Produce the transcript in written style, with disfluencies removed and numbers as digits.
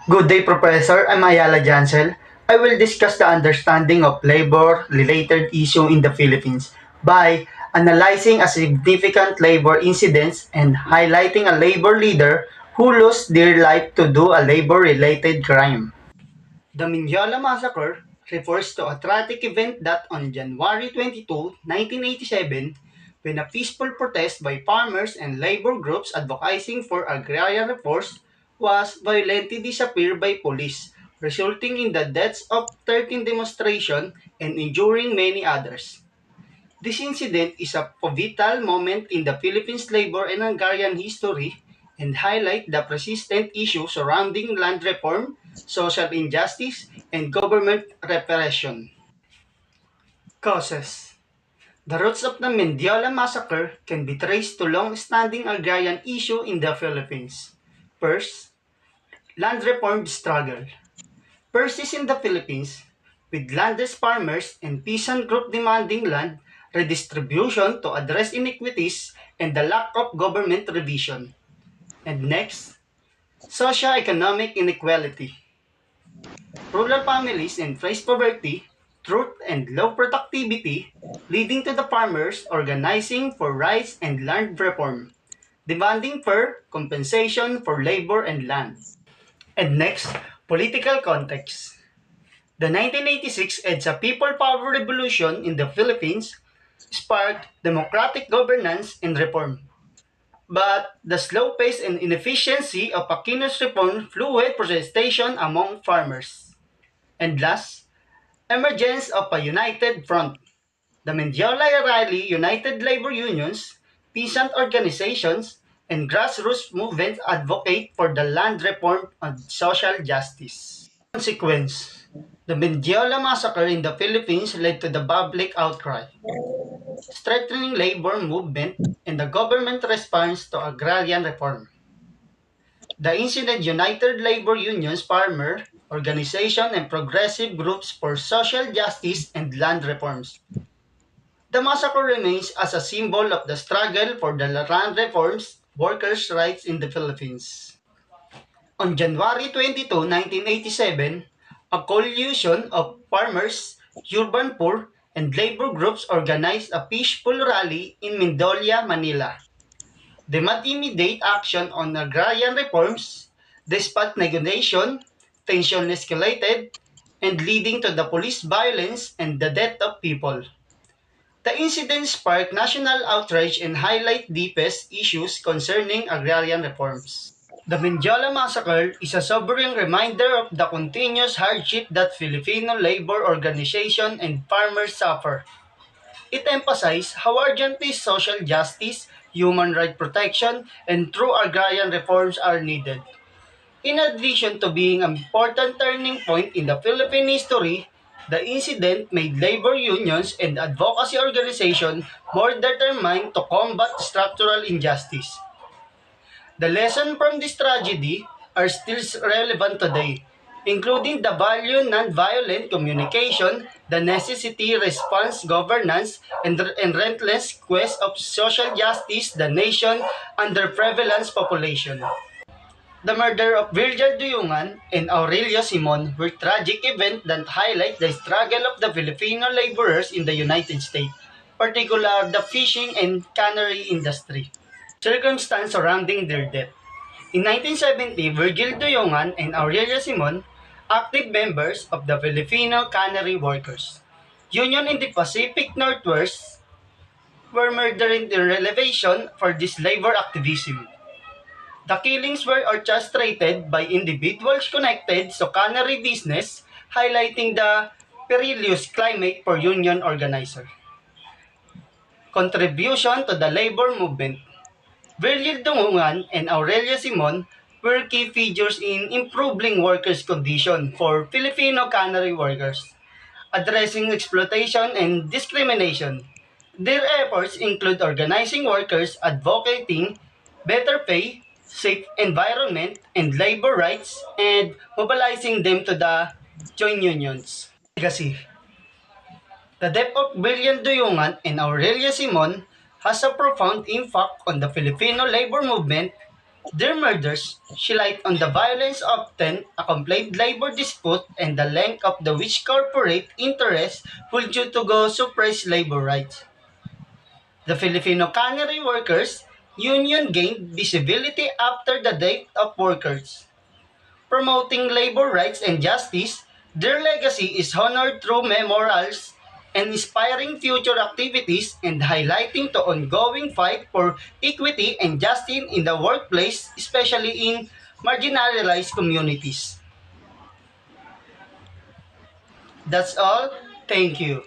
Good day, Professor. I'm Ayala Jansel. I will discuss the understanding of labor-related issue in the Philippines by analyzing a significant labor incidents and highlighting a labor leader who lost their life to do a labor-related crime. The Mindiola Massacre refers to a tragic event that on January 22, 1987, when a peaceful protest by farmers and labor groups advocating for agrarian reforms was violently disappeared by police, resulting in the deaths of 13 demonstrations and injuring many others. This incident is a pivotal moment in the Philippines' labor and agrarian history and highlight the persistent issues surrounding land reform, social injustice, and government repression. Causes. The roots of the Mendiola massacre can be traced to long-standing agrarian issue in the Philippines. First, land reform struggle. Persists in the Philippines, with landless farmers and peasant group demanding land redistribution to address inequities and the lack of government revision. And next, socio-economic inequality. Rural families and face poverty, truth and low productivity, leading to the farmers organizing for rights and land reform, demanding fair compensation for labor and land. And next, political context. The 1986 EDSA People Power Revolution in the Philippines sparked democratic governance and reform. But the slow pace and inefficiency of Aquino's reform fueled protestation among farmers. And last, emergence of a united front. The Mendiola rally united labor unions, peasant organizations, and grassroots movements advocate for the land reform and social justice. Consequence. The Mendiola massacre in the Philippines led to the public outcry, strengthening labor movement and the government response to agrarian reform. The incident united labor unions, farmer organization, and progressive groups for social justice and land reforms. The massacre remains as a symbol of the struggle for the land reforms, workers' rights in the Philippines. On January 22, 1987, a coalition of farmers, urban poor, and labor groups organized a peaceful rally in Mindolia, Manila. Demand immediate action on agrarian reforms. Despite negotiation, tension escalated, and leading to the police violence and the death of people. The incident sparked national outrage and highlight deepest issues concerning agrarian reforms. The Mindiola massacre is a sobering reminder of the continuous hardship that Filipino labor organization and farmers suffer. It emphasized how urgently social justice, human rights protection, and true agrarian reforms are needed. In addition to being an important turning point in the Philippine history, the incident made labor unions and advocacy organizations more determined to combat structural injustice. The lessons from this tragedy are still relevant today, including the value nonviolent communication, the necessity response governance, and relentless quest of social justice the nation under prevalence population. The murder of Virgil Duyungan and Aurelio Simon were tragic events that highlight the struggle of the Filipino laborers in the United States, particularly the fishing and cannery industry. Circumstance surrounding their death. In 1970, Virgil Duyungan and Aurelio Simon, active members of the Filipino Cannery Workers Union in the Pacific Northwest, were murdered in relation for this labor activism. The killings were orchestrated by individuals connected to cannery business, highlighting the perilous climate for union organizers. Contribution to the labor movement. Virgil Dungungan and Aurelio Simon were key figures in improving workers' conditions for Filipino cannery workers, addressing exploitation and discrimination. Their efforts include organizing workers, advocating better pay, safe environment, and labor rights, and mobilizing them to the joint unions. Legacy. The death of William Duyungan and Aurelio Simon has a profound impact on the Filipino labor movement. Their murders shed on the violence often accompanied labor dispute and the length of the which corporate interests would due to go suppress labor rights. The Filipino Cannery Workers Union gained visibility after the death of workers. Promoting labor rights and justice, their legacy is honored through memorials and inspiring future activities and highlighting the ongoing fight for equity and justice in the workplace, especially in marginalized communities. That's all. Thank you.